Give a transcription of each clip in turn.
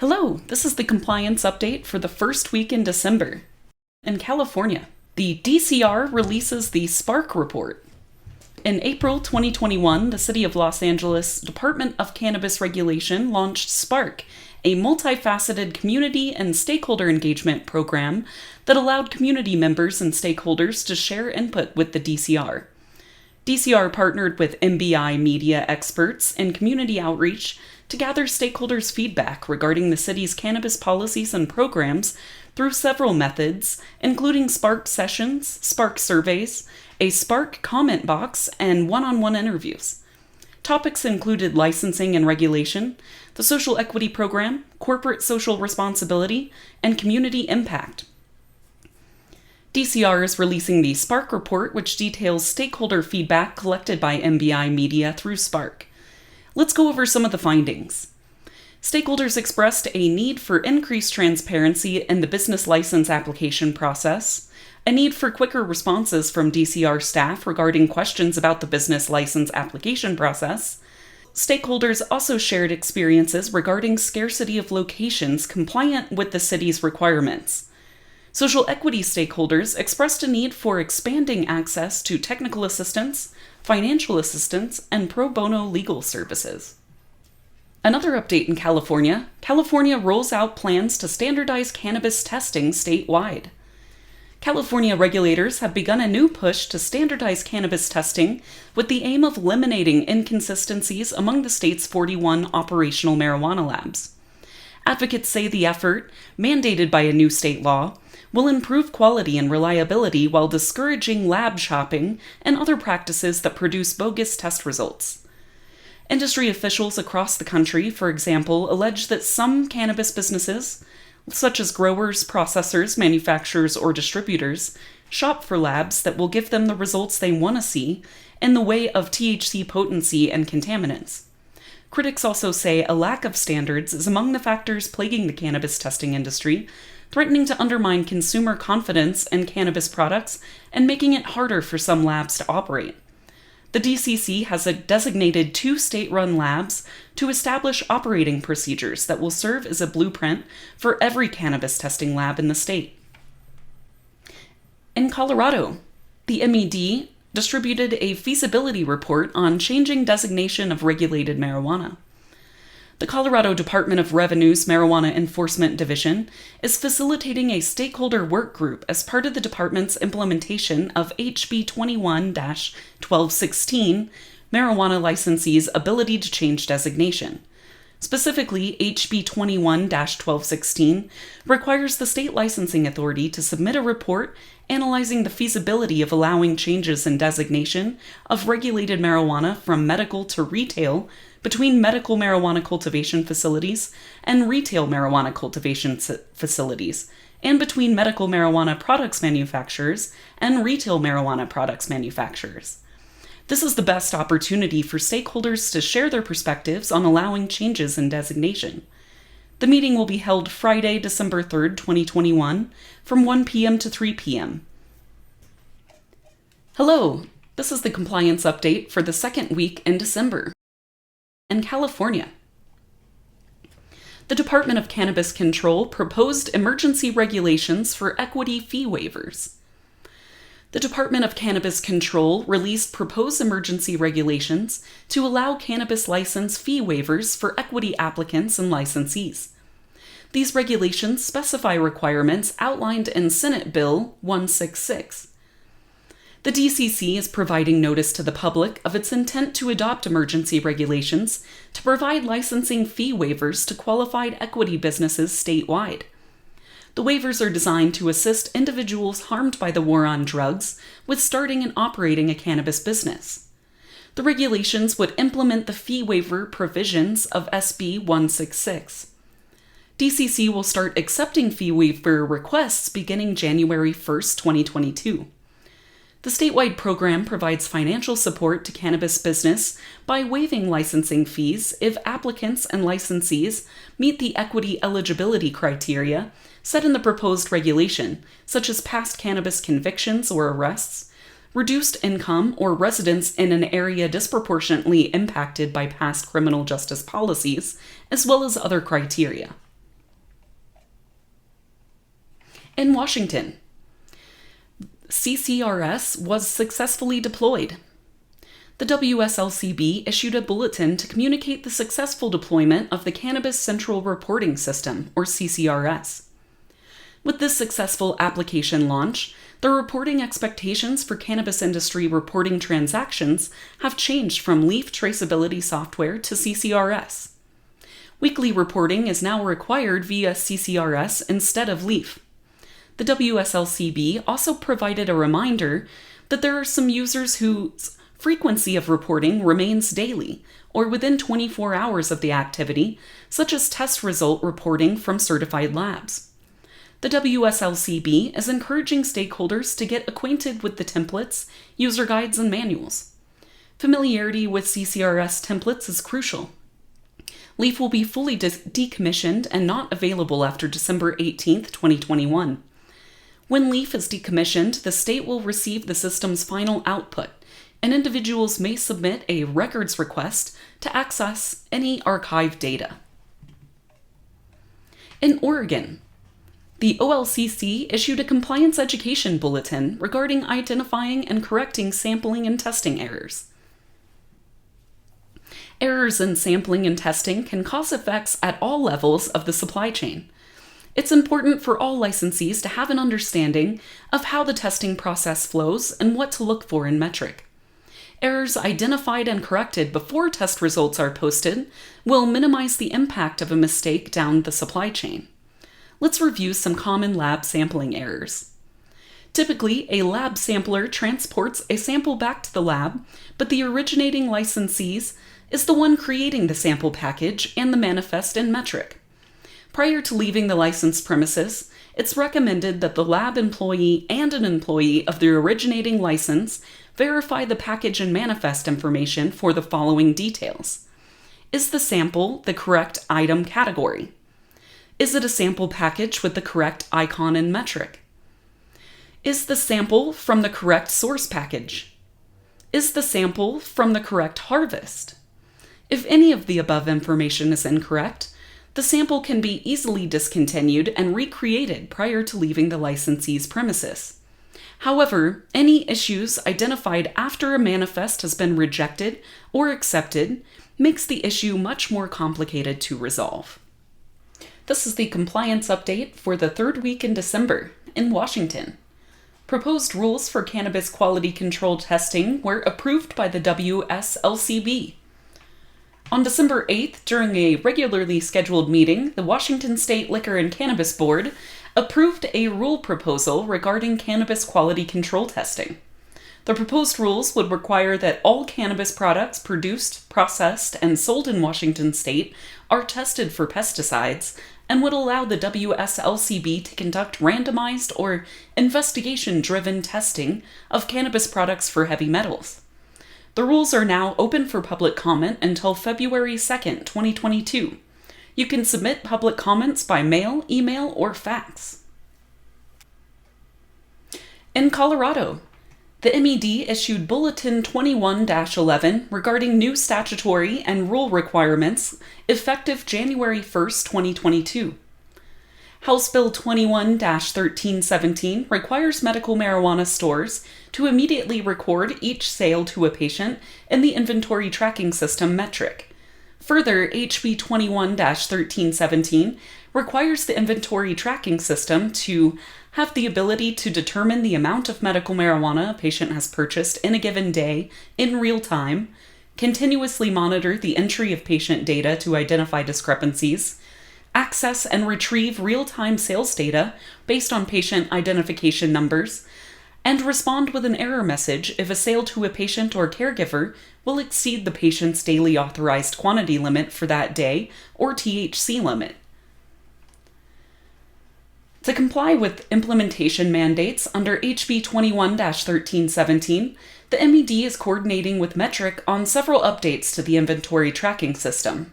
Hello, this is the compliance update for the first week in December. In California, the DCR releases the Spark Report. In April 2021, the City of Los Angeles Department of Cannabis Regulation launched Spark, a multifaceted community and stakeholder engagement program that allowed community members and stakeholders to share input with the DCR. DCR partnered with MBI media experts and community outreach to gather stakeholders' feedback regarding the city's cannabis policies and programs through several methods, including Spark sessions, Spark surveys, a Spark comment box, and one-on-one interviews. Topics included licensing and regulation, the social equity program, corporate social responsibility, and community impact. DCR is releasing the Spark Report, which details stakeholder feedback collected by MBI Media through Spark. Let's go over some of the findings. Stakeholders expressed a need for increased transparency in the business license application process, a need for quicker responses from DCR staff regarding questions about the business license application process. Stakeholders also shared experiences regarding scarcity of locations compliant with the city's requirements. Social equity stakeholders expressed a need for expanding access to technical assistance, financial assistance, and pro bono legal services. Another update in California, California rolls out plans to standardize cannabis testing statewide. California regulators have begun a new push to standardize cannabis testing with the aim of eliminating inconsistencies among the state's 41 operational marijuana labs. Advocates say the effort, mandated by a new state law, will improve quality and reliability while discouraging lab shopping and other practices that produce bogus test results. Industry officials across the country, for example, allege that some cannabis businesses, such as growers, processors, manufacturers, or distributors, shop for labs that will give them the results they want to see in the way of THC potency and contaminants. Critics also say a lack of standards is among the factors plaguing the cannabis testing industry, threatening to undermine consumer confidence in cannabis products and making it harder for some labs to operate. The DCC has designated 2 state-run labs to establish operating procedures that will serve as a blueprint for every cannabis testing lab in the state. In Colorado, the MED distributed a feasibility report on changing designation of regulated marijuana. The Colorado Department of Revenue's Marijuana Enforcement Division is facilitating a stakeholder work group as part of the department's implementation of HB 21-1216, Marijuana Licensees' Ability to Change Designation. Specifically, HB 21-1216 requires the state licensing authority to submit a report analyzing the feasibility of allowing changes in designation of regulated marijuana from medical to retail between medical marijuana cultivation facilities and retail marijuana cultivation facilities, and between medical marijuana products manufacturers and retail marijuana products manufacturers. This is the best opportunity for stakeholders to share their perspectives on allowing changes in designation. The meeting will be held Friday, December 3rd, 2021, from 1 p.m. to 3 p.m. Hello, this is the compliance update for the second week in December. In California, the Department of Cannabis Control proposed emergency regulations for equity fee waivers. The Department of Cannabis Control released proposed emergency regulations to allow cannabis license fee waivers for equity applicants and licensees. These regulations specify requirements outlined in Senate Bill 166. The DCC is providing notice to the public of its intent to adopt emergency regulations to provide licensing fee waivers to qualified equity businesses statewide. The waivers are designed to assist individuals harmed by the war on drugs with starting and operating a cannabis business. The regulations would implement the fee waiver provisions of SB 166. DCC will start accepting fee waiver requests beginning January 1st, 2022. The statewide program provides financial support to cannabis business by waiving licensing fees if applicants and licensees meet the equity eligibility criteria set in the proposed regulation, such as past cannabis convictions or arrests, reduced income, or residence in an area disproportionately impacted by past criminal justice policies, as well as other criteria. In Washington, CCRS was successfully deployed. The WSLCB issued a bulletin to communicate the successful deployment of the Cannabis Central Reporting System, or CCRS. With this successful application launch, the reporting expectations for cannabis industry reporting transactions have changed from leaf traceability software to CCRS. Weekly reporting is now required via CCRS instead of leaf. The WSLCB also provided a reminder that there are some users whose frequency of reporting remains daily or within 24 hours of the activity, such as test result reporting from certified labs. The WSLCB is encouraging stakeholders to get acquainted with the templates, user guides, and manuals. Familiarity with CCRS templates is crucial. Leaf will be fully decommissioned and not available after December 18, 2021. When Leaf is decommissioned, the state will receive the system's final output, and individuals may submit a records request to access any archived data. In Oregon, the OLCC issued a compliance education bulletin regarding identifying and correcting sampling and testing errors. Errors in sampling and testing can cause effects at all levels of the supply chain. It's important for all licensees to have an understanding of how the testing process flows and what to look for in metric. Errors identified and corrected before test results are posted will minimize the impact of a mistake down the supply chain. Let's review some common lab sampling errors. Typically, a lab sampler transports a sample back to the lab, but the originating licensees is the one creating the sample package and the manifest in metric. Prior to leaving the licensed premises, it's recommended that the lab employee and an employee of the originating license verify the package and manifest information for the following details. Is the sample the correct item category? Is it a sample package with the correct icon and metric? Is the sample from the correct source package? Is the sample from the correct harvest? If any of the above information is incorrect, the sample can be easily discontinued and recreated prior to leaving the licensee's premises. However, any issues identified after a manifest has been rejected or accepted makes the issue much more complicated to resolve. This is the compliance update for the third week in December in Washington. Proposed rules for cannabis quality control testing were approved by the WSLCB. On December 8th, during a regularly scheduled meeting, the Washington State Liquor and Cannabis Board approved a rule proposal regarding cannabis quality control testing. The proposed rules would require that all cannabis products produced, processed, and sold in Washington state are tested for pesticides and would allow the WSLCB to conduct randomized or investigation-driven testing of cannabis products for heavy metals. The rules are now open for public comment until February 2nd, 2022. You can submit public comments by mail, email, or fax. In Colorado, the MED issued Bulletin 21-11 regarding new statutory and rule requirements effective January 1st, 2022. House Bill 21-1317 requires medical marijuana stores to immediately record each sale to a patient in the inventory tracking system metric. Further, HB 21-1317 requires the inventory tracking system to have the ability to determine the amount of medical marijuana a patient has purchased in a given day in real time, continuously monitor the entry of patient data to identify discrepancies, access and retrieve real-time sales data based on patient identification numbers, and respond with an error message if a sale to a patient or caregiver will exceed the patient's daily authorized quantity limit for that day or THC limit. To comply with implementation mandates under HB 21-1317, the MED is coordinating with Metric on several updates to the inventory tracking system.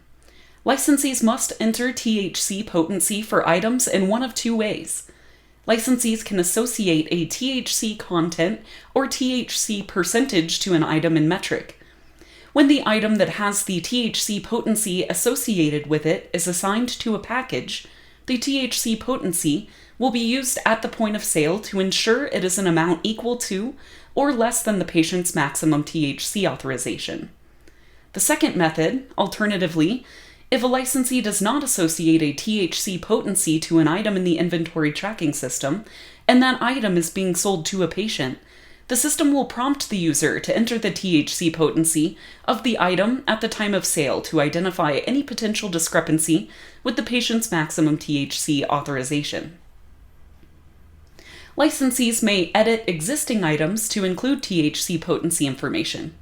Licensees must enter THC potency for items in one of two ways. Licensees can associate a THC content or THC percentage to an item in Metric. When the item that has the THC potency associated with it is assigned to a package, The THC potency will be used at the point of sale to ensure it is an amount equal to or less than the patient's maximum THC authorization. The second method, alternatively, if a licensee does not associate a THC potency to an item in the inventory tracking system, and that item is being sold to a patient, the system will prompt the user to enter the THC potency of the item at the time of sale to identify any potential discrepancy with the patient's maximum THC authorization. Licensees may edit existing items to include THC potency information.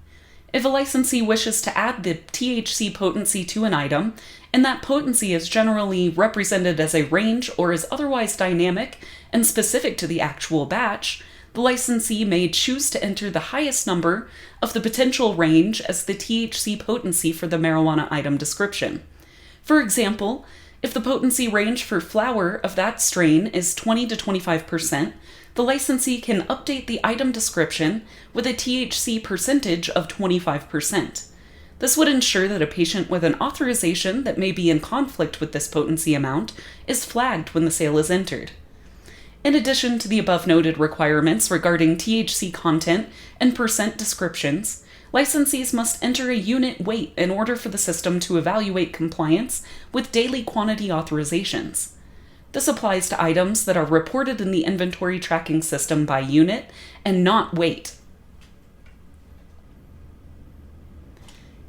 If a licensee wishes to add the THC potency to an item, and that potency is generally represented as a range or is otherwise dynamic and specific to the actual batch, the licensee may choose to enter the highest number of the potential range as the THC potency for the marijuana item description. For example, if the potency range for flower of that strain is 20 to 25%, the licensee can update the item description with a THC percentage of 25%. This would ensure that a patient with an authorization that may be in conflict with this potency amount is flagged when the sale is entered. In addition to the above-noted requirements regarding THC content and percent descriptions, licensees must enter a unit weight in order for the system to evaluate compliance with daily quantity authorizations. This applies to items that are reported in the inventory tracking system by unit and not weight.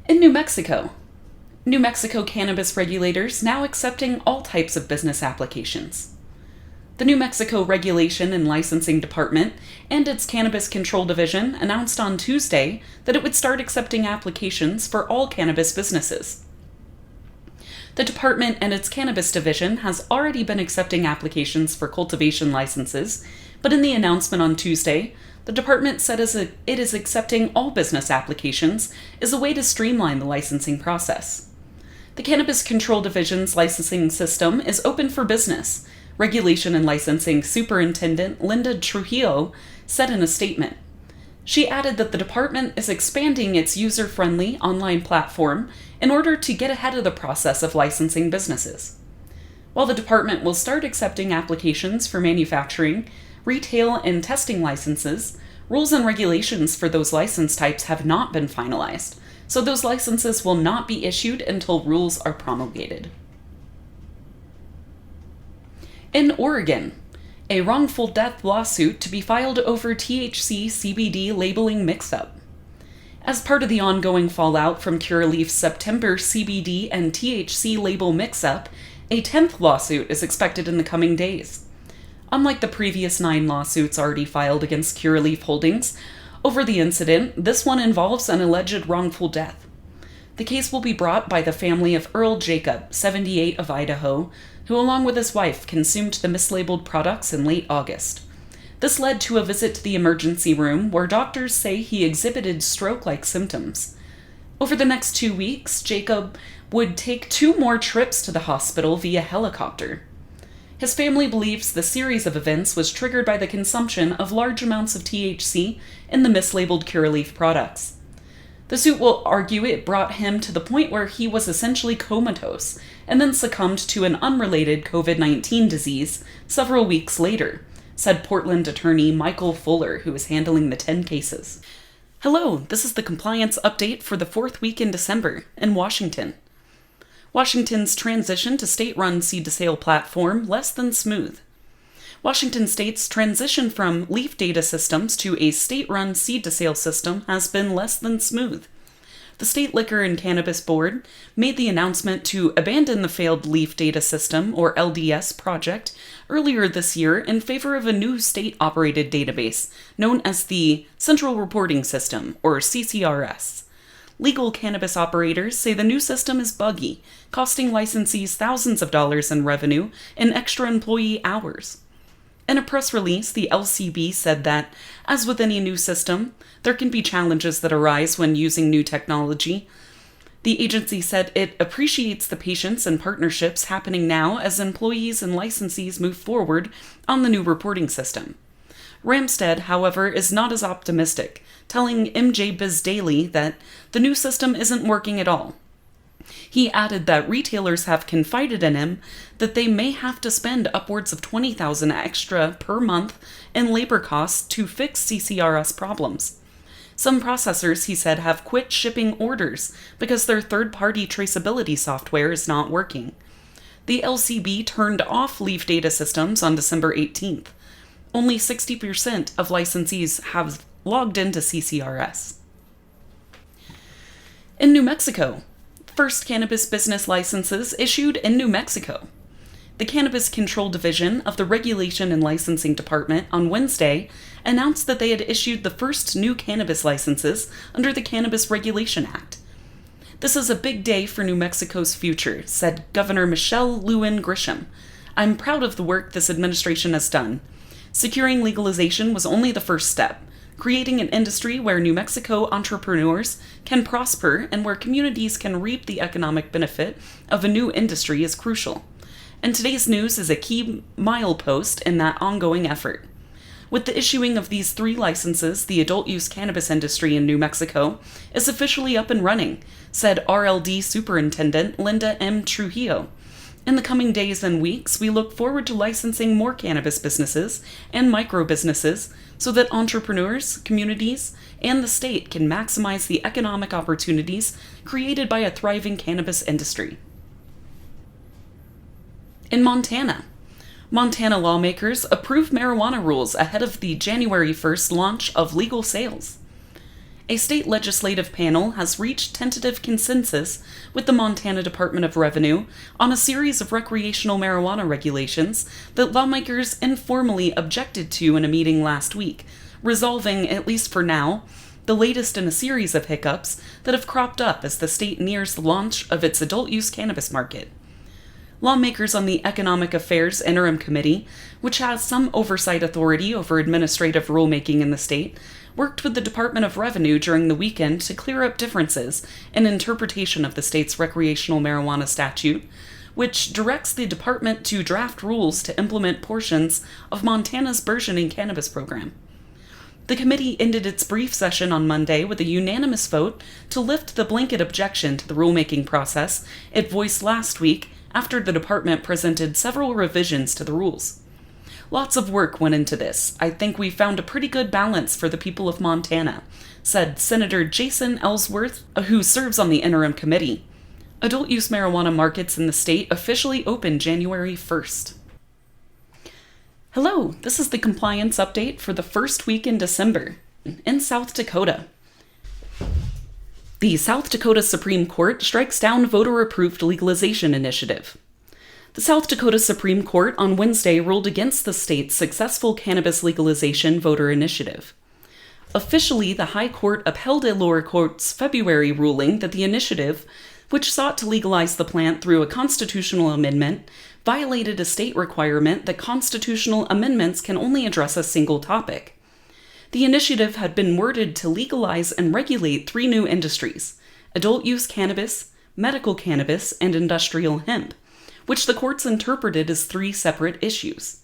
In New Mexico cannabis regulators now accepting all types of business applications. The New Mexico Regulation and Licensing Department and its Cannabis Control Division announced on Tuesday that it would start accepting applications for all cannabis businesses. The department and its Cannabis Division has already been accepting applications for cultivation licenses, but in the announcement on Tuesday, the department said it is accepting all business applications as a way to streamline the licensing process. The Cannabis Control Division's licensing system is open for business, Regulation and Licensing Superintendent Linda Trujillo said in a statement. She added that the department is expanding its user-friendly online platform in order to get ahead of the process of licensing businesses. While the department will start accepting applications for manufacturing, retail, and testing licenses, rules and regulations for those license types have not been finalized, so those licenses will not be issued until rules are promulgated. In Oregon, a wrongful death lawsuit to be filed over THC CBD labeling mix-up. As part of the ongoing fallout from Curaleaf's September CBD and THC label mix-up, a 10th lawsuit is expected in the coming days. Unlike the previous 9 lawsuits already filed against Curaleaf Holdings over the incident, this one involves an alleged wrongful death. The case will be brought by the family of Earl Jacob, 78 of Idaho, who along with his wife consumed the mislabeled products in late August. This led to a visit to the emergency room where doctors say he exhibited stroke-like symptoms. Over the next 2 weeks, Jacob would take 2 more trips to the hospital via helicopter. His family believes the series of events was triggered by the consumption of large amounts of THC in the mislabeled Curaleaf products. The suit will argue it brought him to the point where he was essentially comatose and then succumbed to an unrelated COVID-19 disease several weeks later, said Portland attorney Michael Fuller, who is handling the 10 cases. Hello, this is the compliance update for the 4th week in December in Washington. Washington's transition to state-run seed-to-sale platform less than smooth. Washington State's transition from leaf data systems to a state-run seed-to-sale system has been less than smooth. The State Liquor and Cannabis Board made the announcement to abandon the failed leaf data system, or LDS, project earlier this year in favor of a new state-operated database known as the Central Reporting System, or CCRS. Legal cannabis operators say the new system is buggy, costing licensees thousands of dollars in revenue and extra employee hours. In a press release, the LCB said that, as with any new system, there can be challenges that arise when using new technology. The agency said it appreciates the patience and partnerships happening now as employees and licensees move forward on the new reporting system. Ramstead, however, is not as optimistic, telling MJ Biz Daily that the new system isn't working at all. He added that retailers have confided in him that they may have to spend upwards of $20,000 extra per month in labor costs to fix CCRS problems. Some processors, he said, have quit shipping orders because their third-party traceability software is not working. The LCB turned off leaf data systems on December 18th. Only 60% of licensees have logged into CCRS. In New Mexico, first cannabis business licenses issued in New Mexico. The Cannabis Control Division of the Regulation and Licensing Department on Wednesday announced that they had issued the first new cannabis licenses under the Cannabis Regulation Act. "This is a big day for New Mexico's future," said Governor Michelle Lewin Grisham. "I'm proud of the work this administration has done. Securing legalization was only the first step. Creating an industry where New Mexico entrepreneurs can prosper and where communities can reap the economic benefit of a new industry is crucial. And today's news is a key milepost in that ongoing effort." With the issuing of these 3 licenses, the adult-use cannabis industry in New Mexico is officially up and running, said RLD Superintendent Linda M. Trujillo. "In the coming days and weeks, we look forward to licensing more cannabis businesses and micro-businesses so that entrepreneurs, communities, and the state can maximize the economic opportunities created by a thriving cannabis industry." In Montana lawmakers approved marijuana rules ahead of the January 1st launch of legal sales. A state legislative panel has reached tentative consensus with the Montana Department of Revenue on a series of recreational marijuana regulations that lawmakers informally objected to in a meeting last week, resolving, at least for now, the latest in a series of hiccups that have cropped up as the state nears the launch of its adult-use cannabis market. Lawmakers on the Economic Affairs Interim Committee, which has some oversight authority over administrative rulemaking in the state, worked with the Department of Revenue during the weekend to clear up differences in interpretation of the state's recreational marijuana statute, which directs the department to draft rules to implement portions of Montana's burgeoning cannabis program. The committee ended its brief session on Monday with a unanimous vote to lift the blanket objection to the rulemaking process it voiced last week after the department presented several revisions to the rules. "Lots of work went into this. I think we found a pretty good balance for the people of Montana," said Senator Jason Ellsworth, who serves on the interim committee. Adult-use marijuana markets in the state officially opened January 1st. Hello, this is the compliance update for the first week in December. In South Dakota, the South Dakota Supreme Court strikes down voter-approved legalization initiative. The South Dakota Supreme Court on Wednesday ruled against the state's successful cannabis legalization voter initiative. Officially, the High Court upheld a lower court's February ruling that the initiative, which sought to legalize the plant through a constitutional amendment, violated a state requirement that constitutional amendments can only address a single topic. The initiative had been worded to legalize and regulate 3 new industries: adult-use cannabis, medical cannabis, and industrial hemp, which the courts interpreted as 3 separate issues.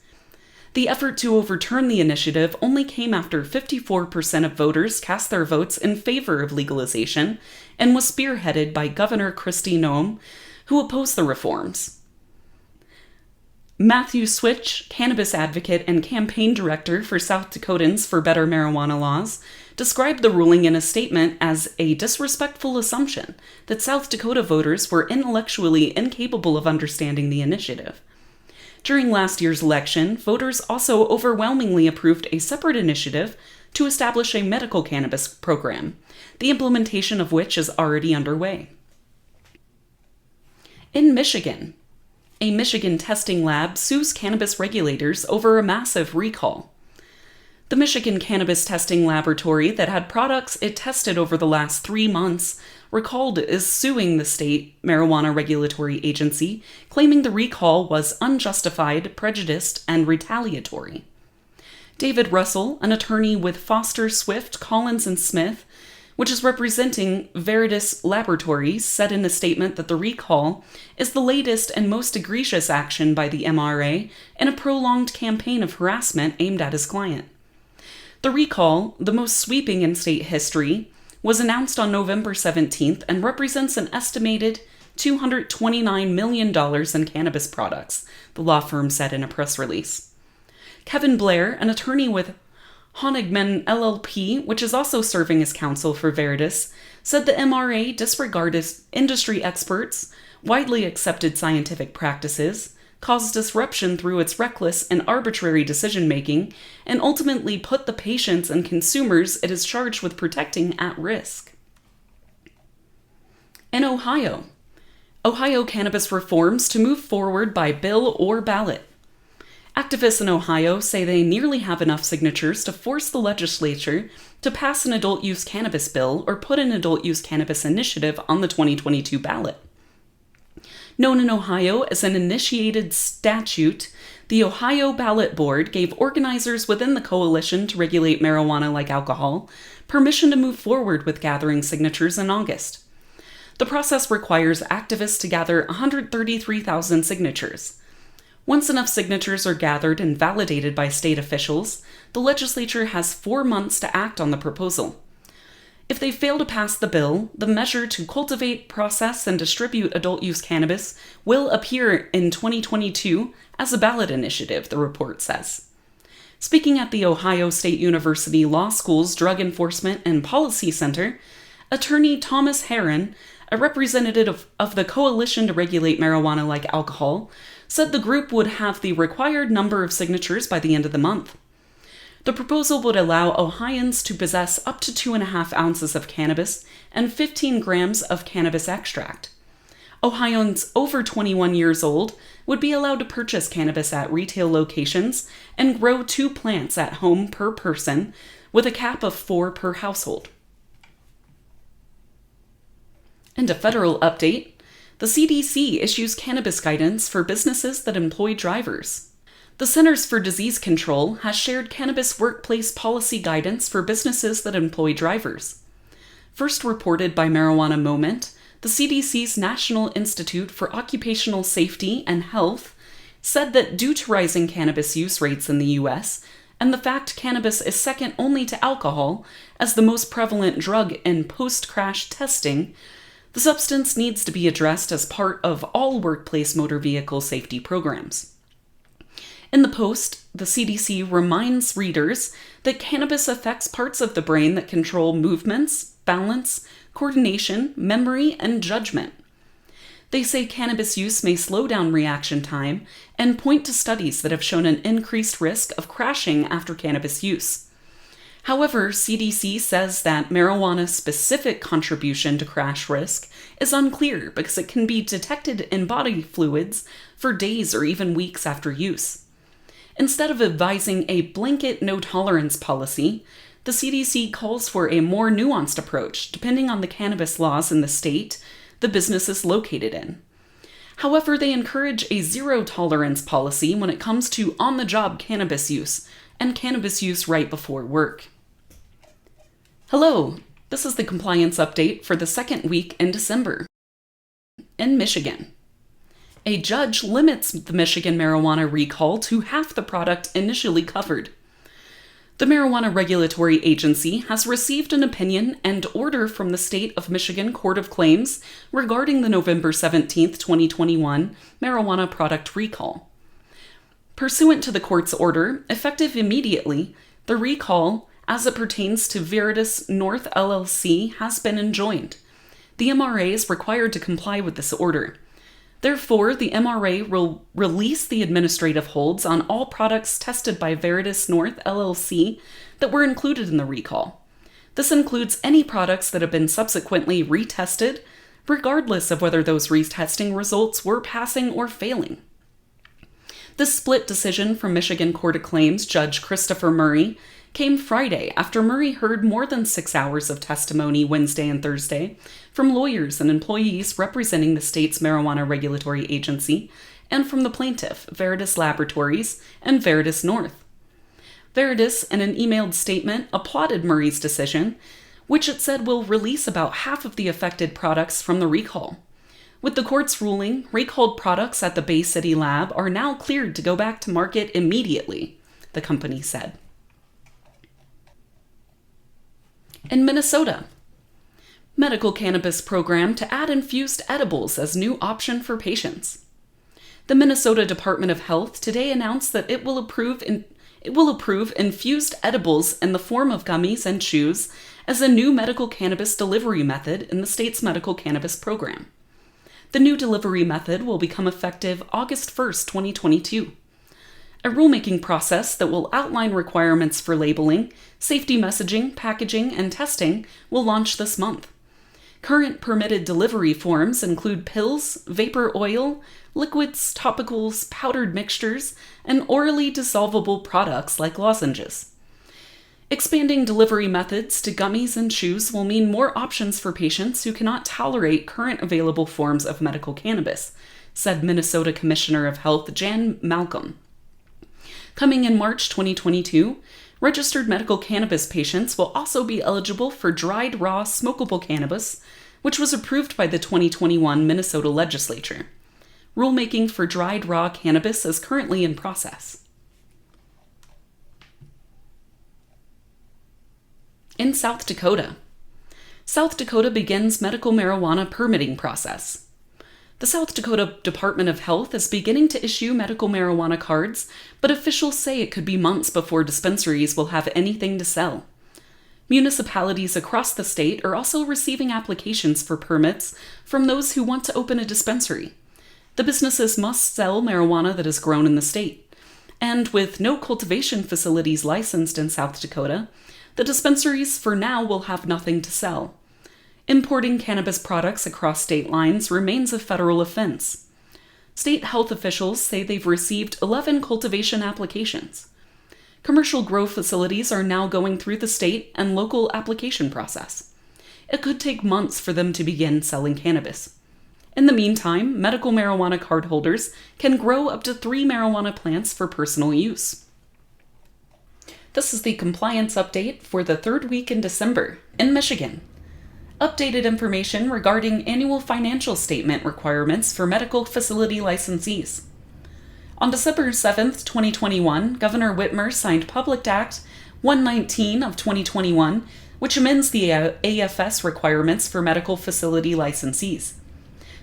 The effort to overturn the initiative only came after 54% of voters cast their votes in favor of legalization and was spearheaded by Governor Kristi Noem, who opposed the reforms. Matthew Switch, cannabis advocate and campaign director for South Dakotans for Better Marijuana Laws, described the ruling in a statement as a disrespectful assumption that South Dakota voters were intellectually incapable of understanding the initiative. During last year's election, voters also overwhelmingly approved a separate initiative to establish a medical cannabis program, the implementation of which is already underway. In Michigan, a Michigan testing lab sues cannabis regulators over a massive recall. The Michigan Cannabis Testing Laboratory that had products it tested over the last 3 months recalled is suing the state marijuana regulatory agency, claiming the recall was unjustified, prejudiced, and retaliatory. David Russell, an attorney with Foster, Swift, Collins, and Smith, which is representing Veritas Laboratories, said in a statement that the recall is the latest and most egregious action by the MRA in a prolonged campaign of harassment aimed at his client. The recall, the most sweeping in state history, was announced on November 17th and represents an estimated $229 million in cannabis products, the law firm said in a press release. Kevin Blair, an attorney with Honigman LLP, which is also serving as counsel for Veritas, said the MRA disregarded industry experts, widely accepted scientific practices, caused disruption through its reckless and arbitrary decision-making, and ultimately put the patients and consumers it is charged with protecting at risk. In Ohio cannabis reforms to move forward by bill or ballot. Activists in Ohio say they nearly have enough signatures to force the legislature to pass an adult-use cannabis bill or put an adult-use cannabis initiative on the 2022 ballot. Known in Ohio as an initiated statute, the Ohio Ballot Board gave organizers within the coalition to regulate marijuana like alcohol permission to move forward with gathering signatures in August. The process requires activists to gather 133,000 signatures. Once enough signatures are gathered and validated by state officials, the legislature has 4 months to act on the proposal. If they fail to pass the bill, the measure to cultivate, process, and distribute adult-use cannabis will appear in 2022 as a ballot initiative, the report says. Speaking at the Ohio State University Law School's Drug Enforcement and Policy Center, attorney Thomas Herron, a representative of the Coalition to Regulate Marijuana Like Alcohol, said the group would have the required number of signatures by the end of the month. The proposal would allow Ohioans to possess up to 2.5 ounces of cannabis and 15 grams of cannabis extract. Ohioans over 21 years old would be allowed to purchase cannabis at retail locations and grow 2 plants at home per person, with a cap of 4 per household. And a federal update. The CDC issues cannabis guidance for businesses that employ drivers. The Centers for Disease Control has shared cannabis workplace policy guidance for businesses that employ drivers. First reported by Marijuana Moment, the CDC's National Institute for Occupational Safety and Health said that due to rising cannabis use rates in the U.S., and the fact cannabis is second only to alcohol as the most prevalent drug in post-crash testing, the substance needs to be addressed as part of all workplace motor vehicle safety programs. In the post, the CDC reminds readers that cannabis affects parts of the brain that control movements, balance, coordination, memory, and judgment. They say cannabis use may slow down reaction time and point to studies that have shown an increased risk of crashing after cannabis use. However, CDC says that marijuana's specific contribution to crash risk is unclear because it can be detected in body fluids for days or even weeks after use. Instead of advising a blanket no-tolerance policy, the CDC calls for a more nuanced approach depending on the cannabis laws in the state the business is located in. However, they encourage a zero-tolerance policy when it comes to on-the-job cannabis use and cannabis use right before work. Hello, this is the compliance update for the second week in December. In Michigan, a judge limits the Michigan marijuana recall to half the product initially covered. The Marijuana Regulatory Agency has received an opinion and order from the State of Michigan Court of Claims regarding the November 17, 2021 marijuana product recall. Pursuant to the court's order, effective immediately, the recall, as it pertains to Veritas North LLC, has been enjoined. The MRA is required to comply with this order. Therefore, the MRA will release the administrative holds on all products tested by Veritas North LLC that were included in the recall. This includes any products that have been subsequently retested, regardless of whether those retesting results were passing or failing. This split decision from Michigan Court of Claims Judge Christopher Murray came Friday after Murray heard more than 6 hours of testimony Wednesday and Thursday from lawyers and employees representing the state's marijuana regulatory agency and from the plaintiff, Veritas Laboratories, and Veritas North. Veritas, in an emailed statement, applauded Murray's decision, which it said will release about half of the affected products from the recall. With the court's ruling, recalled products at the Bay City lab are now cleared to go back to market immediately, the company said. In Minnesota, Medical cannabis program to add infused edibles as new option for patients. The Minnesota Department of Health today announced that it will approve infused edibles in the form of gummies and chews as a new medical cannabis delivery method in the state's medical cannabis program. The new delivery method will become effective August 1st, 2022. A rulemaking process that will outline requirements for labeling, safety messaging, packaging, and testing will launch this month. Current permitted delivery forms include pills, vapor oil, liquids, topicals, powdered mixtures, and orally dissolvable products like lozenges. Expanding delivery methods to gummies and chews will mean more options for patients who cannot tolerate current available forms of medical cannabis, said Minnesota Commissioner of Health Jan Malcolm. Coming in March 2022, registered medical cannabis patients will also be eligible for dried raw smokable cannabis, which was approved by the 2021 Minnesota legislature. Rulemaking for dried raw cannabis is currently in process. In South Dakota begins medical marijuana permitting process. The South Dakota Department of Health is beginning to issue medical marijuana cards, but officials say it could be months before dispensaries will have anything to sell. Municipalities across the state are also receiving applications for permits from those who want to open a dispensary. The businesses must sell marijuana that is grown in the state. And with no cultivation facilities licensed in South Dakota, the dispensaries for now will have nothing to sell. Importing cannabis products across state lines remains a federal offense. State health officials say they've received 11 cultivation applications. Commercial grow facilities are now going through the state and local application process. It could take months for them to begin selling cannabis. In the meantime, medical marijuana card holders can grow up to 3 marijuana plants for personal use. This is the compliance update for the third week in December in Michigan. Updated information regarding annual financial statement requirements for medical facility licensees. On December 7, 2021, Governor Whitmer signed Public Act 119 of 2021, which amends the AFS requirements for medical facility licensees.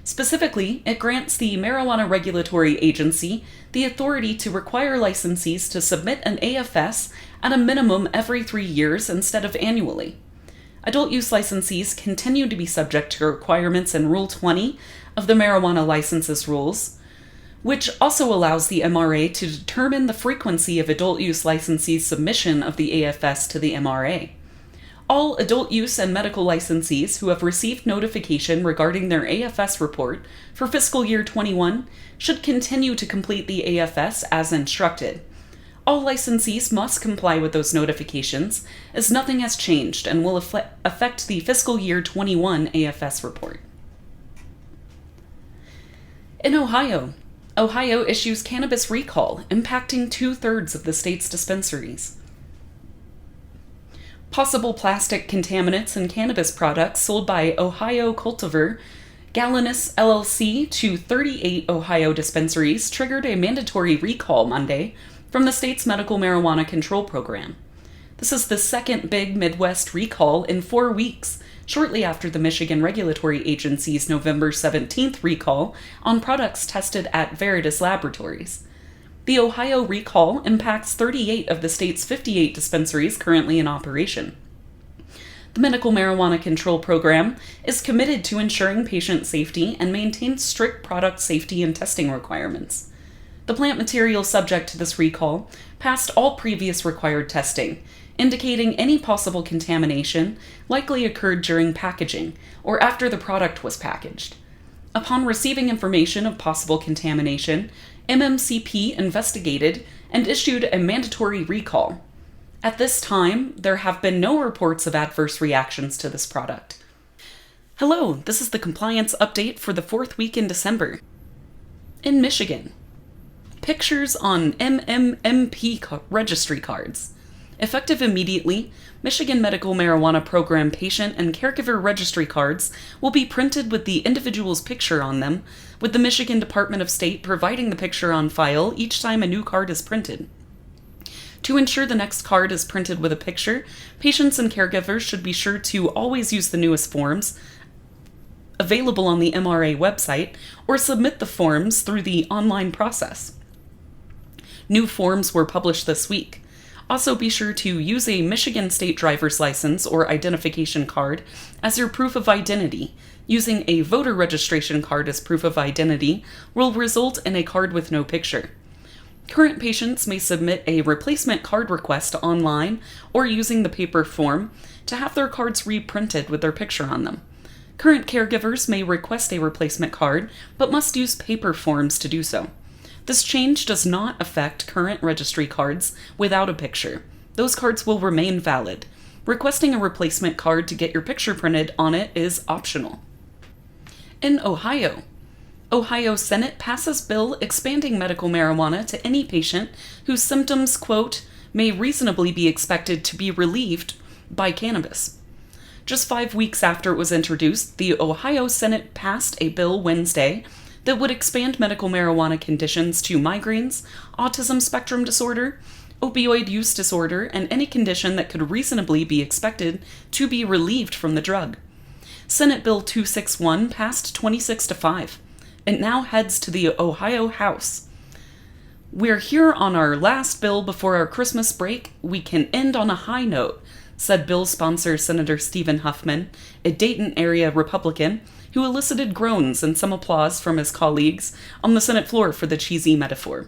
Specifically, it grants the Marijuana Regulatory Agency the authority to require licensees to submit an AFS at a minimum every 3 years instead of annually. Adult use licensees continue to be subject to requirements in Rule 20 of the Marijuana Licenses Rules, which also allows the MRA to determine the frequency of adult use licensees' submission of the AFS to the MRA. All adult use and medical licensees who have received notification regarding their AFS report for fiscal year 21 should continue to complete the AFS as instructed. All licensees must comply with those notifications, as nothing has changed and will affect the fiscal year 21 AFS report. In Ohio issues cannabis recall, impacting 2/3 of the state's dispensaries. Possible plastic contaminants in cannabis products sold by Ohio cultivar Galenus LLC to 38 Ohio dispensaries triggered a mandatory recall Monday from the state's medical marijuana control program. This is the second big Midwest recall in 4 weeks, shortly after the Michigan Regulatory Agency's November 17th recall on products tested at Veritas Laboratories. The Ohio recall impacts 38 of the state's 58 dispensaries currently in operation. The Medical Marijuana Control Program is committed to ensuring patient safety and maintains strict product safety and testing requirements. The plant material subject to this recall passed all previous required testing, indicating any possible contamination likely occurred during packaging or after the product was packaged. Upon receiving information of possible contamination, MMCP investigated and issued a mandatory recall. At this time, there have been no reports of adverse reactions to this product. Hello, this is the compliance update for the 4th week in December. In Michigan, pictures on MMMP registry cards. Effective immediately, Michigan Medical Marijuana Program patient and caregiver registry cards will be printed with the individual's picture on them, with the Michigan Department of State providing the picture on file each time a new card is printed. To ensure the next card is printed with a picture, patients and caregivers should be sure to always use the newest forms available on the MRA website or submit the forms through the online process. New forms were published this week. Also, be sure to use a Michigan State driver's license or identification card as your proof of identity. Using a voter registration card as proof of identity will result in a card with no picture. Current patients may submit a replacement card request online or using the paper form to have their cards reprinted with their picture on them. Current caregivers may request a replacement card, but must use paper forms to do so. This change does not affect current registry cards without a picture. Those cards will remain valid. Requesting a replacement card to get your picture printed on it is optional. In Ohio Senate passes bill expanding medical marijuana to any patient whose symptoms, quote, may reasonably be expected to be relieved by cannabis. Just 5 weeks after it was introduced, the Ohio Senate passed a bill Wednesday that would expand medical marijuana conditions to migraines, autism spectrum disorder, opioid use disorder, and any condition that could reasonably be expected to be relieved from the drug. Senate Bill 261 passed 26-5. It now heads to the Ohio House. We're here on our last bill before our Christmas break. We can end on a high note, said bill sponsor Senator Stephen Huffman, a Dayton area Republican, who elicited groans and some applause from his colleagues on the Senate floor for the cheesy metaphor.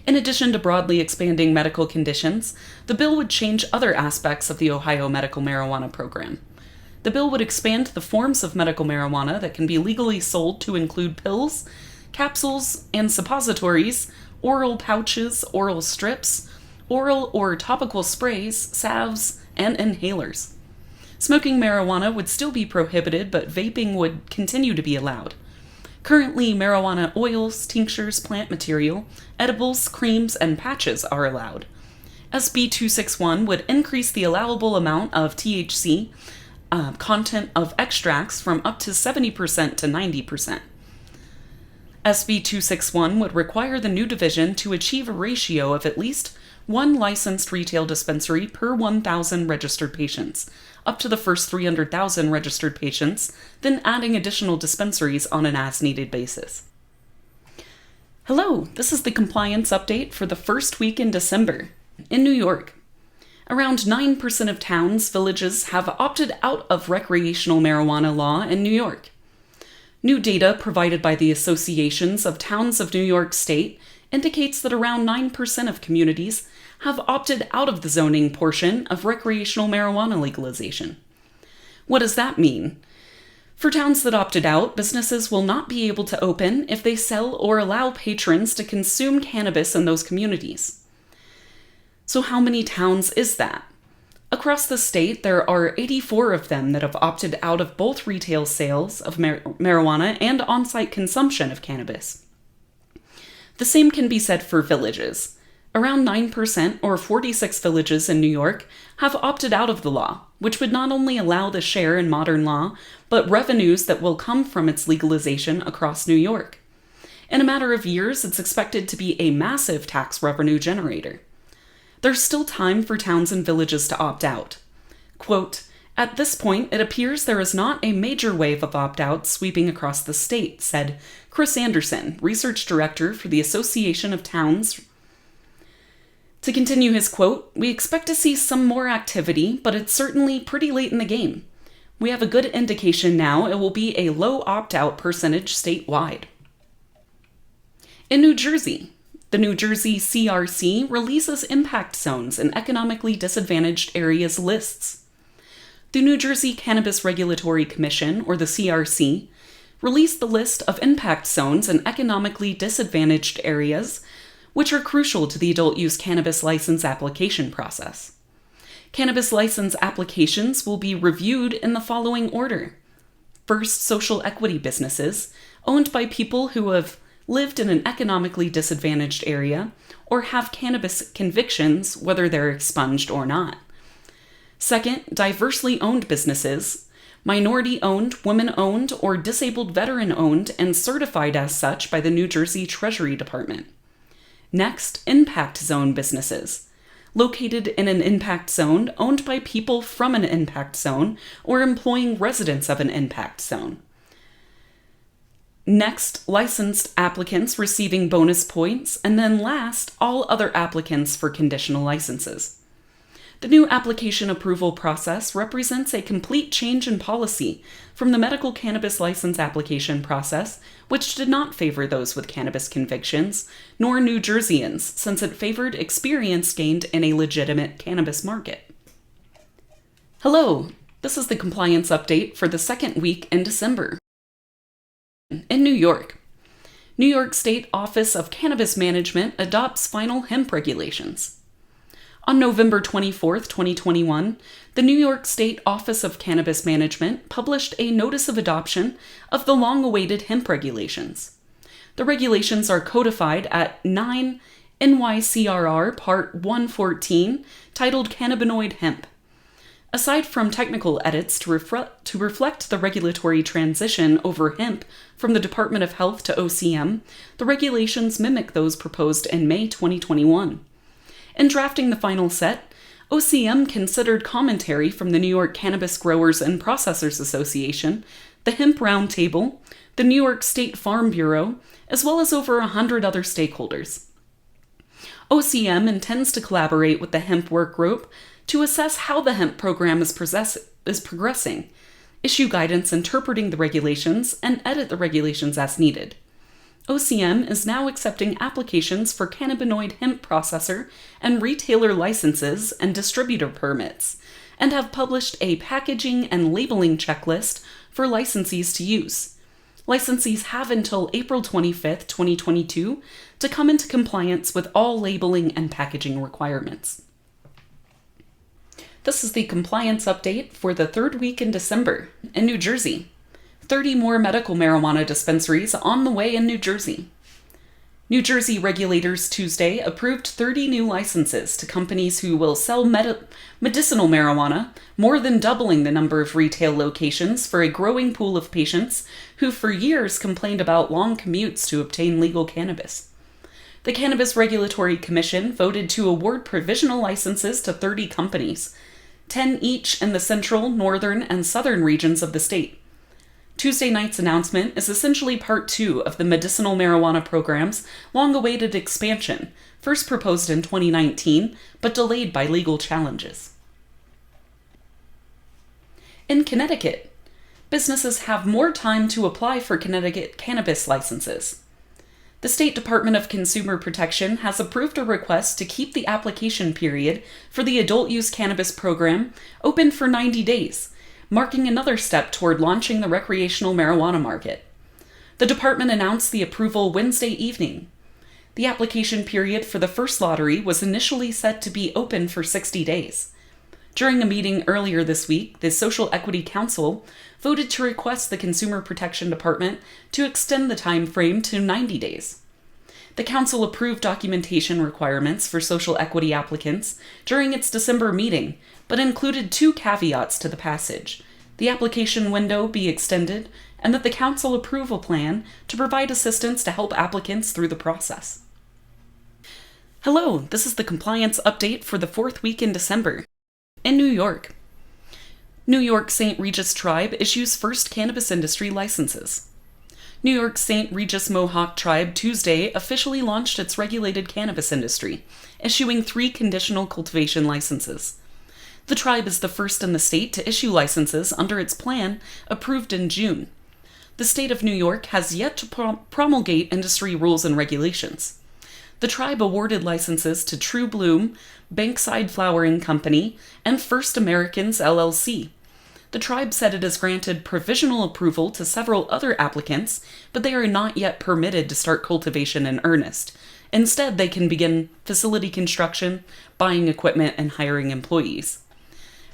In addition to broadly expanding medical conditions, the bill would change other aspects of the Ohio medical marijuana program. The bill would expand the forms of medical marijuana that can be legally sold to include pills, capsules, and suppositories, oral pouches, oral strips, oral or topical sprays, salves, and inhalers. Smoking marijuana would still be prohibited, but vaping would continue to be allowed. Currently, marijuana oils, tinctures, plant material, edibles, creams, and patches are allowed. SB 261 would increase the allowable amount of THC content of extracts from up to 70% to 90%. SB 261 would require the new division to achieve a ratio of at least one licensed retail dispensary per 1,000 registered patients, up to the first 300,000 registered patients, then adding additional dispensaries on an as-needed basis. Hello, this is the compliance update for the first week in December. In New York, around 9% of towns, villages have opted out of recreational marijuana law in New York. New data provided by the Associations of Towns of New York State indicates that around 9% of communities have opted out of the zoning portion of recreational marijuana legalization. What does that mean? For towns that opted out, businesses will not be able to open if they sell or allow patrons to consume cannabis in those communities. So how many towns is that? Across the state, there are 84 of them that have opted out of both retail sales of marijuana and on-site consumption of cannabis. The same can be said for villages. Around 9%, or 46 villages in New York, have opted out of the law, which would not only allow the share in modern law, but revenues that will come from its legalization across New York. In a matter of years, it's expected to be a massive tax revenue generator. There's still time for towns and villages to opt out. Quote, "At this point, it appears there is not a major wave of opt-outs sweeping across the state," said Chris Anderson, research director for the Association of Towns. To continue his quote, "We expect to see some more activity, but it's certainly pretty late in the game. We have a good indication now it will be a low opt-out percentage statewide." In New Jersey, the New Jersey CRC releases impact zones in economically disadvantaged areas lists. The New Jersey Cannabis Regulatory Commission, or the CRC, released the list of impact zones in economically disadvantaged areas, which are crucial to the adult use cannabis license application process. Cannabis license applications will be reviewed in the following order. First, social equity businesses, owned by people who have lived in an economically disadvantaged area or have cannabis convictions, whether they're expunged or not. Second, diversely owned businesses, minority-owned, women-owned, or disabled veteran-owned and certified as such by the New Jersey Treasury Department. Next, impact zone businesses, located in an impact zone, owned by people from an impact zone, or employing residents of an impact zone. Next, licensed applicants receiving bonus points, and then last, all other applicants for conditional licenses. The new application approval process represents a complete change in policy from the medical cannabis license application process, which did not favor those with cannabis convictions, nor New Jerseyans, since it favored experience gained in a legitimate cannabis market. Hello, this is the compliance update for the second week in December. In New York, New York State Office of Cannabis Management adopts final hemp regulations. On November 24, 2021, the New York State Office of Cannabis Management published a notice of adoption of the long-awaited hemp regulations. The regulations are codified at 9 NYCRR Part 114, titled Cannabinoid Hemp. Aside from technical edits to reflect the regulatory transition over hemp from the Department of Health to OCM, the regulations mimic those proposed in May 2021. In drafting the final set, OCM considered commentary from the New York Cannabis Growers and Processors Association, the Hemp Roundtable, the New York State Farm Bureau, as well as over 100 other stakeholders. OCM intends to collaborate with the Hemp Work Group to assess how the hemp program is progressing, issue guidance interpreting the regulations, and edit the regulations as needed. OCM is now accepting applications for cannabinoid hemp processor and retailer licenses and distributor permits, and have published a packaging and labeling checklist for licensees to use. Licensees have until April 25, 2022 to come into compliance with all labeling and packaging requirements. This is the compliance update for the third week in December. In New Jersey, 30 more medical marijuana dispensaries on the way in New Jersey. New Jersey regulators Tuesday approved 30 new licenses to companies who will sell medicinal marijuana, more than doubling the number of retail locations for a growing pool of patients who for years complained about long commutes to obtain legal cannabis. The Cannabis Regulatory Commission voted to award provisional licenses to 30 companies, 10 each in the central, northern, and southern regions of the state. Tuesday night's announcement is essentially part 2 of the medicinal marijuana program's long-awaited expansion, first proposed in 2019, but delayed by legal challenges. In Connecticut, businesses have more time to apply for Connecticut cannabis licenses. The State Department of Consumer Protection has approved a request to keep the application period for the adult use cannabis program open for 90 days, marking another step toward launching the recreational marijuana market. The department announced the approval Wednesday evening. The application period for the first lottery was initially set to be open for 60 days. During a meeting earlier this week, the Social Equity Council voted to request the Consumer Protection Department to extend the time frame to 90 days. The council approved documentation requirements for social equity applicants during its December meeting, but included 2 caveats to the passage: the application window be extended, and that the council approve a plan to provide assistance to help applicants through the process. Hello, this is the compliance update for the 4th week in December. In New York, New York St. Regis Tribe issues first cannabis industry licenses. New York St. Regis Mohawk Tribe Tuesday officially launched its regulated cannabis industry, issuing 3 conditional cultivation licenses. The tribe is the first in the state to issue licenses under its plan, approved in June. The state of New York has yet to promulgate industry rules and regulations. The tribe awarded licenses to True Bloom, Bankside Flowering Company, and First Americans LLC. The tribe said it has granted provisional approval to several other applicants, but they are not yet permitted to start cultivation in earnest. Instead, they can begin facility construction, buying equipment, and hiring employees.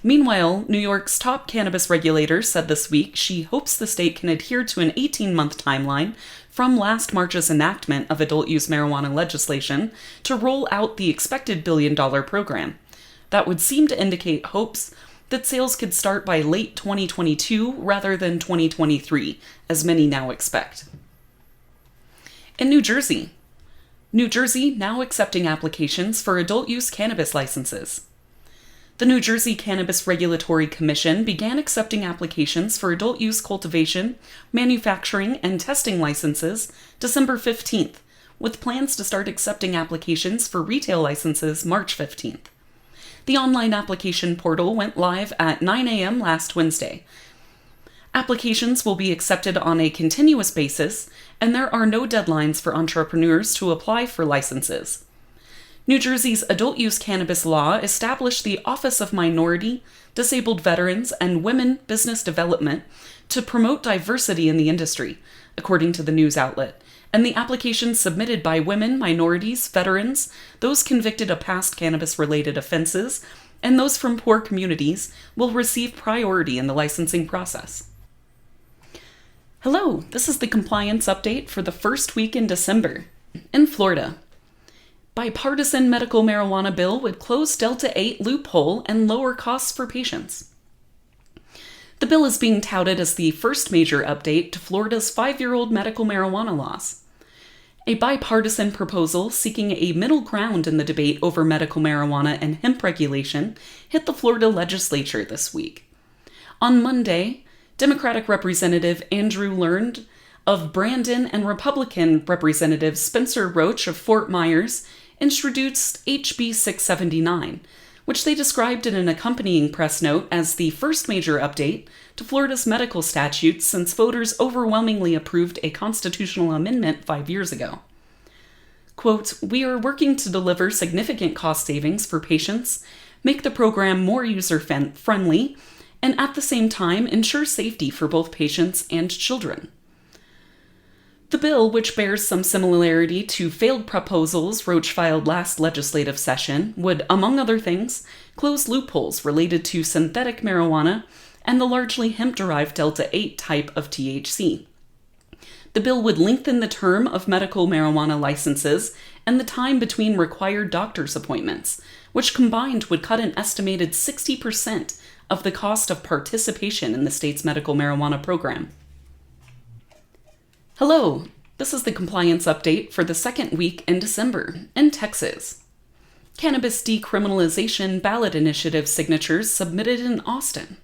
Meanwhile, New York's top cannabis regulator said this week she hopes the state can adhere to an 18-month timeline from last March's enactment of adult-use marijuana legislation to roll out the expected billion-dollar program. That would seem to indicate hopes that sales could start by late 2022 rather than 2023, as many now expect. In New Jersey, New Jersey now accepting applications for adult use cannabis licenses. The New Jersey Cannabis Regulatory Commission began accepting applications for adult use cultivation, manufacturing, and testing licenses December 15th, with plans to start accepting applications for retail licenses March 15th. The online application portal went live at 9 a.m. last Wednesday. Applications will be accepted on a continuous basis, and there are no deadlines for entrepreneurs to apply for licenses. New Jersey's adult use cannabis law established the Office of Minority, Disabled Veterans, and Women Business Development to promote diversity in the industry, according to the news outlet, and the applications submitted by women, minorities, veterans, those convicted of past cannabis-related offenses, and those from poor communities will receive priority in the licensing process. Hello, this is the compliance update for the first week in December. In Florida, bipartisan medical marijuana bill would close Delta 8 loophole and lower costs for patients. The bill is being touted as the first major update to Florida's 5-year-old medical marijuana laws. A bipartisan proposal seeking a middle ground in the debate over medical marijuana and hemp regulation hit the Florida legislature this week. On Monday, Democratic Representative Andrew Learned of Brandon and Republican Representative Spencer Roach of Fort Myers introduced HB 679, which they described in an accompanying press note as the first major update to Florida's medical statutes since voters overwhelmingly approved a constitutional amendment 5 years ago. Quote, "We are working to deliver significant cost savings for patients, make the program more user-friendly, and at the same time ensure safety for both patients and children." The bill, which bears some similarity to failed proposals Roach filed last legislative session, would, among other things, close loopholes related to synthetic marijuana and the largely hemp-derived Delta 8 type of THC. The bill would lengthen the term of medical marijuana licenses and the time between required doctor's appointments, which combined would cut an estimated 60% of the cost of participation in the state's medical marijuana program. Hello, this is the compliance update for the second week in December in Texas. Cannabis decriminalization ballot initiative signatures submitted in Austin.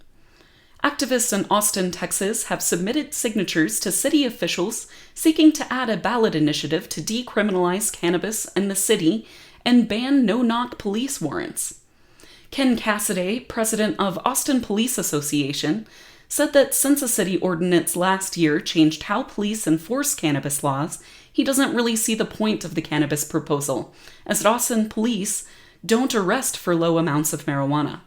Activists in Austin, Texas have submitted signatures to city officials seeking to add a ballot initiative to decriminalize cannabis in the city and ban no-knock police warrants. Ken Cassidy, president of Austin Police Association, said that since a city ordinance last year changed how police enforce cannabis laws, he doesn't really see the point of the cannabis proposal, as Austin police don't arrest for low amounts of marijuana.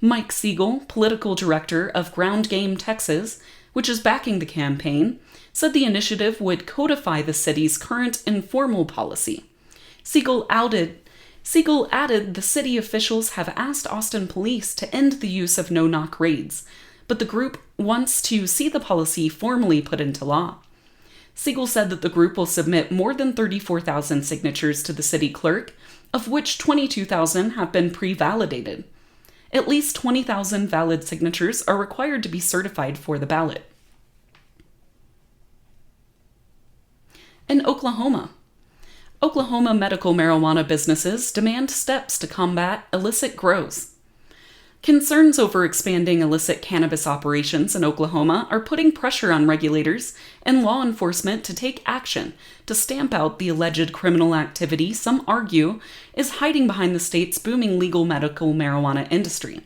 Mike Siegel, political director of Ground Game Texas, which is backing the campaign, said the initiative would codify the city's current informal policy. Siegel added the city officials have asked Austin police to end the use of no-knock raids, but the group wants to see the policy formally put into law. Siegel said that the group will submit more than 34,000 signatures to the city clerk, of which 22,000 have been pre-validated. At least 20,000 valid signatures are required to be certified for the ballot. In Oklahoma, medical marijuana businesses demand steps to combat illicit grows. Concerns over expanding illicit cannabis operations in Oklahoma are putting pressure on regulators and law enforcement to take action to stamp out the alleged criminal activity some argue is hiding behind the state's booming legal medical marijuana industry.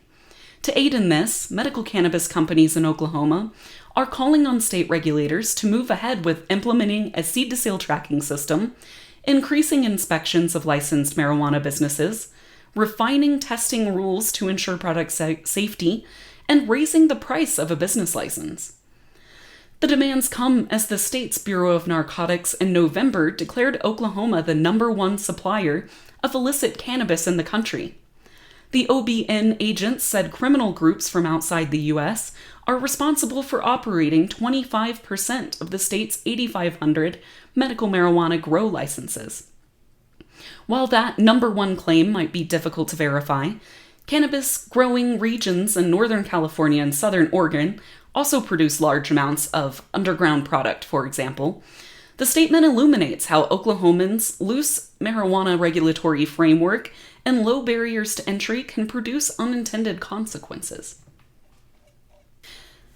To aid in this, medical cannabis companies in Oklahoma are calling on state regulators to move ahead with implementing a seed-to-sale tracking system, increasing inspections of licensed marijuana businesses, refining testing rules to ensure product safety, and raising the price of a business license. The demands come as the state's Bureau of Narcotics in November declared Oklahoma the #1 supplier of illicit cannabis in the country. The OBN agents said criminal groups from outside the U.S. are responsible for operating 25% of the state's 8,500 medical marijuana grow licenses. While that #1 claim might be difficult to verify, cannabis growing regions in Northern California and Southern Oregon also produce large amounts of underground product, for example. The statement illuminates how Oklahomans' loose marijuana regulatory framework and low barriers to entry can produce unintended consequences.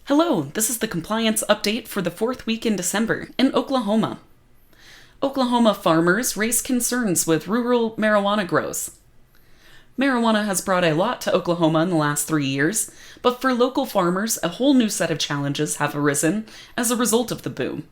Hello, this is the compliance update for the fourth week in December in Oklahoma. Oklahoma farmers raise concerns with rural marijuana grows. Marijuana has brought a lot to Oklahoma in the last 3 years, but for local farmers, a whole new set of challenges have arisen as a result of the boom.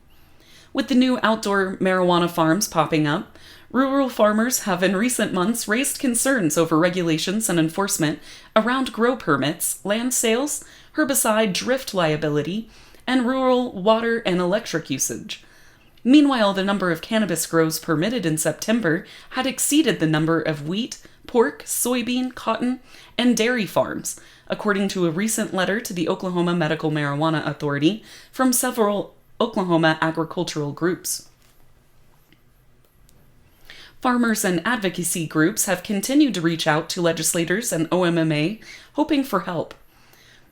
With the new outdoor marijuana farms popping up, rural farmers have in recent months raised concerns over regulations and enforcement around grow permits, land sales, herbicide drift liability, and rural water and electric usage. Meanwhile, the number of cannabis grows permitted in September had exceeded the number of wheat, pork, soybean, cotton, and dairy farms, according to a recent letter to the Oklahoma Medical Marijuana Authority from several Oklahoma agricultural groups. Farmers and advocacy groups have continued to reach out to legislators and OMMA, hoping for help.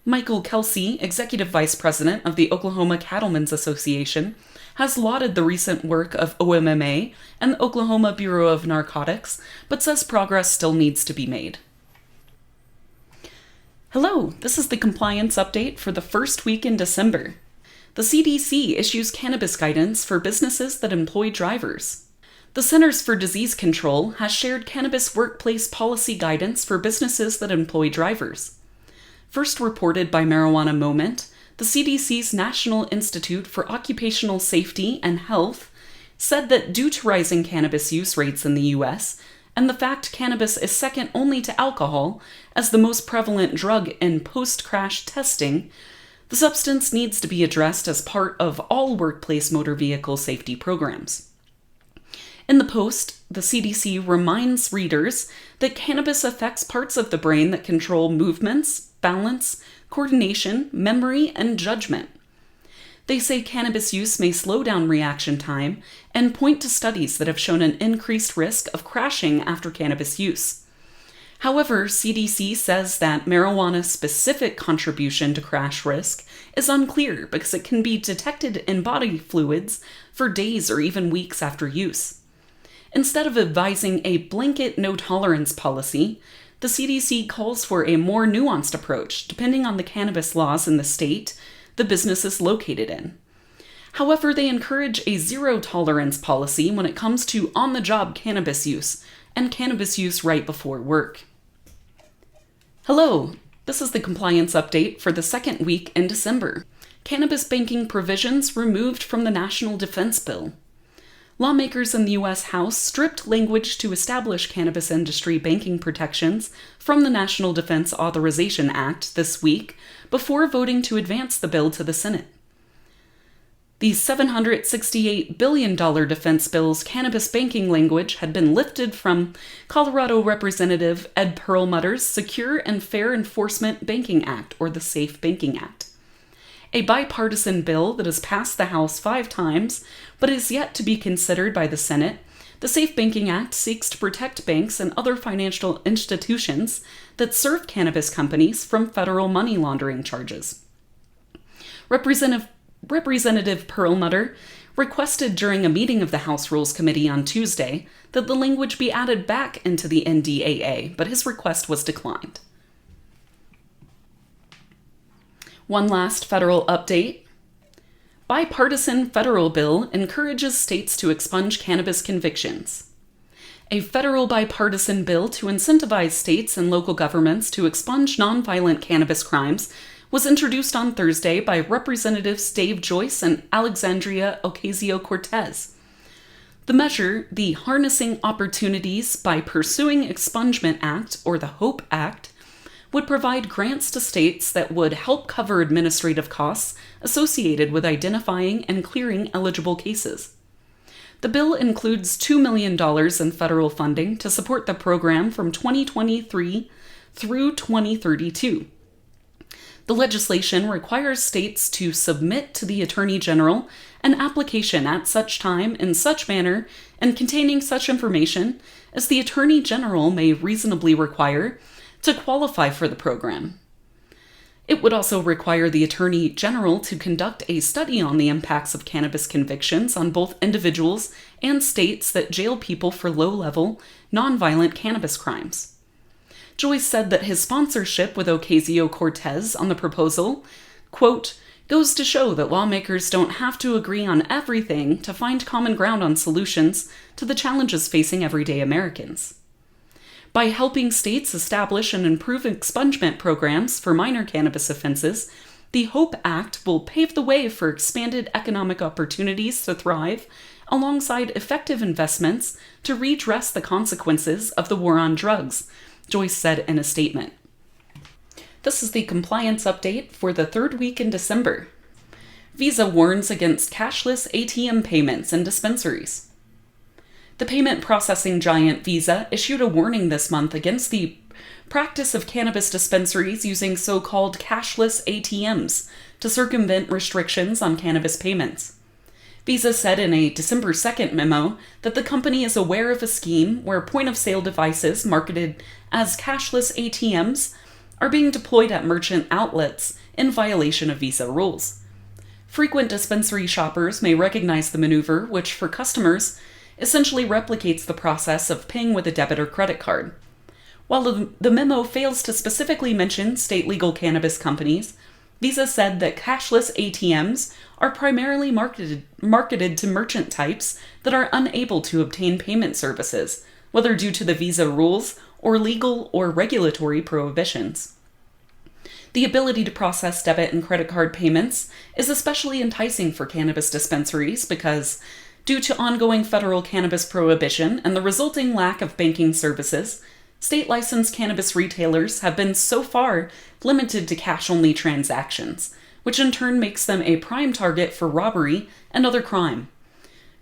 Michael Kelsey, Executive Vice President of the Oklahoma Cattlemen's Association, has lauded the recent work of OMMA and the Oklahoma Bureau of Narcotics, but says progress still needs to be made. Hello, this is the compliance update for the first week in December. The CDC issues cannabis guidance for businesses that employ drivers. The Centers for Disease Control has shared cannabis workplace policy guidance for businesses that employ drivers. First reported by Marijuana Moment, the CDC's National Institute for Occupational Safety and Health said that due to rising cannabis use rates in the U.S., and the fact cannabis is second only to alcohol as the most prevalent drug in post-crash testing, the substance needs to be addressed as part of all workplace motor vehicle safety programs. In the post, the CDC reminds readers that cannabis affects parts of the brain that control movements, balance, coordination, memory, and judgment. They say cannabis use may slow down reaction time and point to studies that have shown an increased risk of crashing after cannabis use. However, CDC says that marijuana's specific contribution to crash risk is unclear because it can be detected in body fluids for days or even weeks after use. Instead of advising a blanket no-tolerance policy, the CDC calls for a more nuanced approach depending on the cannabis laws in the state the business is located in. However, they encourage a zero-tolerance policy when it comes to on-the-job cannabis use and cannabis use right before work. Hello, this is the compliance update for the second week in December. Cannabis banking provisions removed from the National Defense Bill. Lawmakers in the U.S. House stripped language to establish cannabis industry banking protections from the National Defense Authorization Act this week before voting to advance the bill to the Senate. The $768 billion defense bill's cannabis banking language had been lifted from Colorado Representative Ed Perlmutter's Secure and Fair Enforcement Banking Act, or the SAFE Banking Act. A bipartisan bill that has passed the House 5 times, but is yet to be considered by the Senate, the SAFE Banking Act seeks to protect banks and other financial institutions that serve cannabis companies from federal money laundering charges. Representative Perlmutter requested during a meeting of the House Rules Committee on Tuesday that the language be added back into the NDAA, but his request was declined. One last federal update. Bipartisan federal bill encourages states to expunge cannabis convictions. A federal bipartisan bill to incentivize states and local governments to expunge nonviolent cannabis crimes was introduced on Thursday by Representatives Dave Joyce and Alexandria Ocasio-Cortez. The measure, the Harnessing Opportunities by Pursuing Expungement Act, or the HOPE Act, would provide grants to states that would help cover administrative costs associated with identifying and clearing eligible cases. The bill includes $2 million in federal funding to support the program from 2023 through 2032. The legislation requires states to submit to the Attorney General an application at such time in such manner and containing such information as the Attorney General may reasonably require to qualify for the program. It would also require the Attorney General to conduct a study on the impacts of cannabis convictions on both individuals and states that jail people for low-level, nonviolent cannabis crimes. Joyce said that his sponsorship with Ocasio-Cortez on the proposal, quote, goes to show that lawmakers don't have to agree on everything to find common ground on solutions to the challenges facing everyday Americans. By helping states establish and improve expungement programs for minor cannabis offenses, the HOPE Act will pave the way for expanded economic opportunities to thrive, alongside effective investments to redress the consequences of the war on drugs, Joyce said in a statement. This is the compliance update for the third week in December. Visa warns against cashless ATM payments in dispensaries. The payment processing giant Visa issued a warning this month against the practice of cannabis dispensaries using so-called cashless ATMs to circumvent restrictions on cannabis payments. Visa said in a December 2nd memo that the company is aware of a scheme where point-of-sale devices marketed as cashless ATMs are being deployed at merchant outlets in violation of Visa rules. Frequent dispensary shoppers may recognize the maneuver, which for customers essentially replicates the process of paying with a debit or credit card. While the memo fails to specifically mention state-legal cannabis companies, Visa said that cashless ATMs are primarily marketed to merchant types that are unable to obtain payment services, whether due to the Visa rules or legal or regulatory prohibitions. The ability to process debit and credit card payments is especially enticing for cannabis dispensaries because, due to ongoing federal cannabis prohibition and the resulting lack of banking services, state-licensed cannabis retailers have been so far limited to cash-only transactions, which in turn makes them a prime target for robbery and other crime.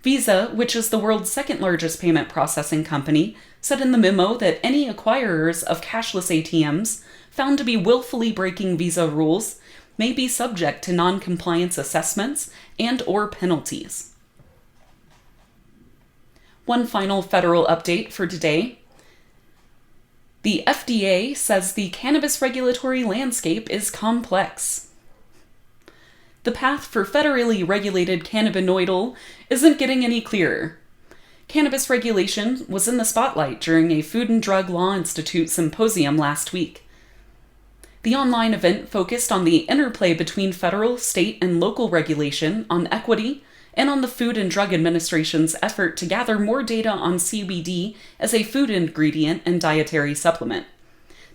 Visa, which is the world's second-largest payment processing company, said in the memo that any acquirers of cashless ATMs found to be willfully breaking Visa rules may be subject to non-compliance assessments and/or penalties. One final federal update for today. The FDA says the cannabis regulatory landscape is complex. The path for federally regulated cannabinoidal isn't getting any clearer. Cannabis regulation was in the spotlight during a Food and Drug Law Institute symposium last week. The online event focused on the interplay between federal, state, and local regulation on equity, and on the Food and Drug Administration's effort to gather more data on CBD as a food ingredient and dietary supplement.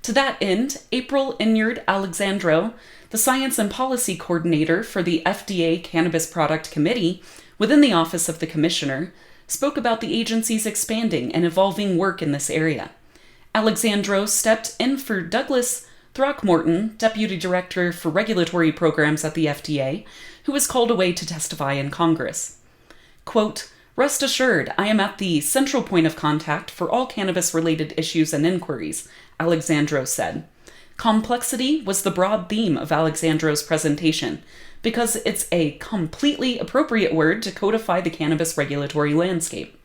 To that end, April Inyard-Alexandro, the Science and Policy Coordinator for the FDA Cannabis Product Committee within the Office of the Commissioner, spoke about the agency's expanding and evolving work in this area. Alexandro stepped in for Douglas Throckmorton, Deputy Director for Regulatory Programs at the FDA, who was called away to testify in Congress. Quote, "Rest assured, I am at the central point of contact for all cannabis-related issues and inquiries," Alexandro said. Complexity was the broad theme of Alexandro's presentation, because it's a completely appropriate word to codify the cannabis regulatory landscape.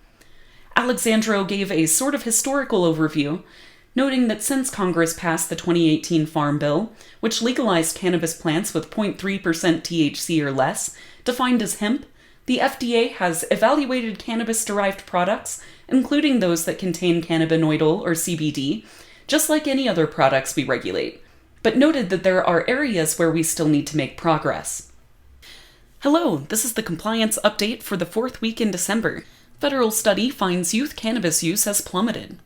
Alexandro gave a sort of historical overview, noting that since Congress passed the 2018 Farm Bill, which legalized cannabis plants with 0.3% THC or less, defined as hemp, the FDA has evaluated cannabis-derived products, including those that contain cannabinoidal or CBD, just like any other products we regulate, but noted that there are areas where we still need to make progress. Hello, this is the compliance update for the fourth week in December. Federal study finds youth cannabis use has plummeted.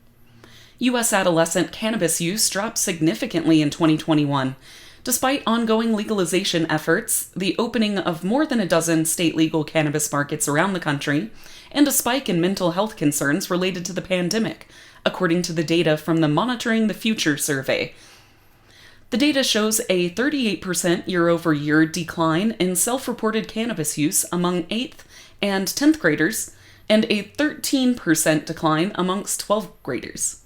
U.S. adolescent cannabis use dropped significantly in 2021. Despite ongoing legalization efforts, the opening of more than a dozen state-legal cannabis markets around the country, and a spike in mental health concerns related to the pandemic, according to the data from the Monitoring the Future survey. The data shows a 38% year-over-year decline in self-reported cannabis use among 8th and 10th graders, and a 13% decline amongst 12th graders.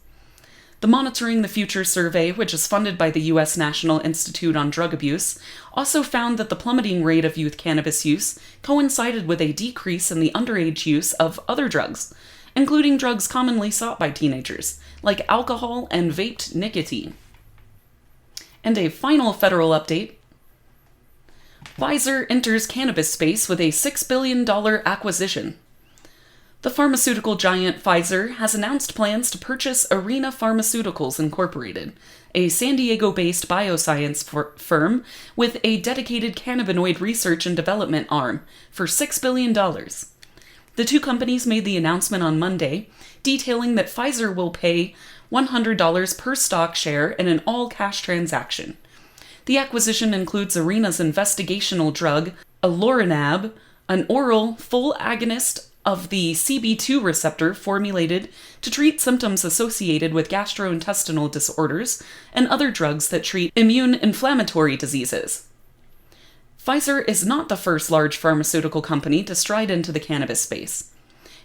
The Monitoring the Future survey, which is funded by the U.S. National Institute on Drug Abuse, also found that the plummeting rate of youth cannabis use coincided with a decrease in the underage use of other drugs, including drugs commonly sought by teenagers, like alcohol and vaped nicotine. And a final federal update. Pfizer enters cannabis space with a $6 billion acquisition. The pharmaceutical giant Pfizer has announced plans to purchase Arena Pharmaceuticals Incorporated, a San Diego-based bioscience firm with a dedicated cannabinoid research and development arm, for $6 billion. The two companies made the announcement on Monday, detailing that Pfizer will pay $100 per stock share in an all-cash transaction. The acquisition includes Arena's investigational drug, alorinab, an oral, full agonist of the CB2 receptor formulated to treat symptoms associated with gastrointestinal disorders and other drugs that treat immune inflammatory diseases. Pfizer is not the first large pharmaceutical company to stride into the cannabis space.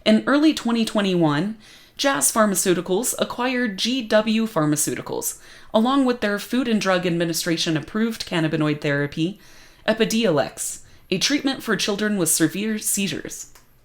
In early 2021, Jazz Pharmaceuticals acquired GW Pharmaceuticals, along with their Food and Drug Administration-approved cannabinoid therapy, Epidiolex, a treatment for children with severe seizures.